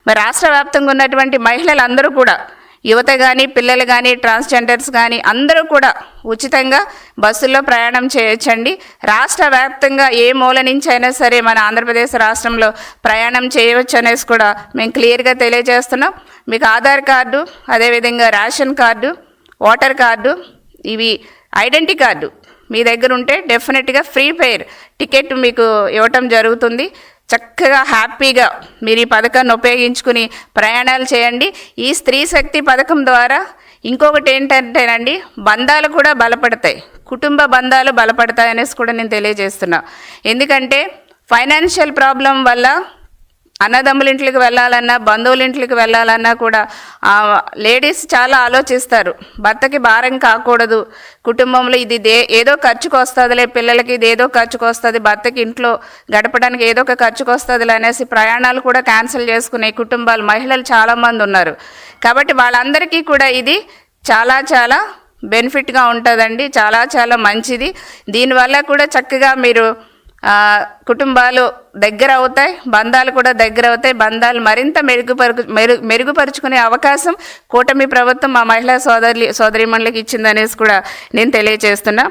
మరి రాష్ట్ర వ్యాప్తంగా ఉన్నటువంటి మహిళలందరూ కూడా, యువత కానీ, పిల్లలు కానీ, ట్రాన్స్జెండర్స్ కానీ అందరూ కూడా ఉచితంగా బస్సుల్లో ప్రయాణం చేయొచ్చండి. రాష్ట్ర వ్యాప్తంగా ఏ మూల నుంచి అయినా సరే మన ఆంధ్రప్రదేశ్ రాష్ట్రంలో ప్రయాణం చేయవచ్చు అనేసి కూడా మేము క్లియర్గా తెలియజేస్తున్నాం. మీకు ఆధార్ కార్డు, అదేవిధంగా రేషన్ కార్డు, ఓటర్ కార్డు, ఇవి ఐడెంటిటీ కార్డు మీ దగ్గర ఉంటే డెఫినెట్గా ఫ్రీ ఫెయిర్ టికెట్ మీకు ఇవ్వటం జరుగుతుంది. చక్కగా హ్యాపీగా మీరు ఈ పథకాన్ని ఉపయోగించుకుని ప్రయాణాలు చేయండి. ఈ స్త్రీ శక్తి పథకం ద్వారా ఇంకొకటి ఏంటంటేనండి, బంధాలు కూడా బలపడతాయి, కుటుంబ బంధాలు బలపడతాయి అనేసి కూడా నేను తెలియజేస్తున్నా. ఎందుకంటే ఫైనాన్షియల్ ప్రాబ్లం వల్ల అన్నదమ్ముల ఇంట్లోకి వెళ్ళాలన్నా, బంధువుల ఇంట్లోకి వెళ్ళాలన్నా కూడా లేడీస్ చాలా ఆలోచిస్తారు. భర్తకి భారం కాకూడదు, కుటుంబంలో ఇది ఏదో ఖర్చుకు వస్తుందిలే, పిల్లలకి ఇది ఏదో ఖర్చుకు వస్తుంది, భర్తకి ఇంట్లో గడపడానికి ఏదో ఒక ఖర్చుకు వస్తుందిలే అనేసి ప్రయాణాలు కూడా క్యాన్సిల్ చేసుకునే కుటుంబాలు, మహిళలు చాలామంది ఉన్నారు. కాబట్టి వాళ్ళందరికీ కూడా ఇది చాలా చాలా బెనిఫిట్గా ఉంటుందండి, చాలా చాలా మంచిది. దీనివల్ల కూడా చక్కగా మీరు కుటుంబాలు దగ్గర అవుతాయి, బంధాలు కూడా దగ్గర అవుతాయి. బంధాలు మరింత మెరుగుపరుచుకునే అవకాశం కూటమి ప్రభుత్వం మా మహిళా సోదరీమణులకు ఇచ్చిందనేసి కూడా నేను తెలియజేస్తున్నా.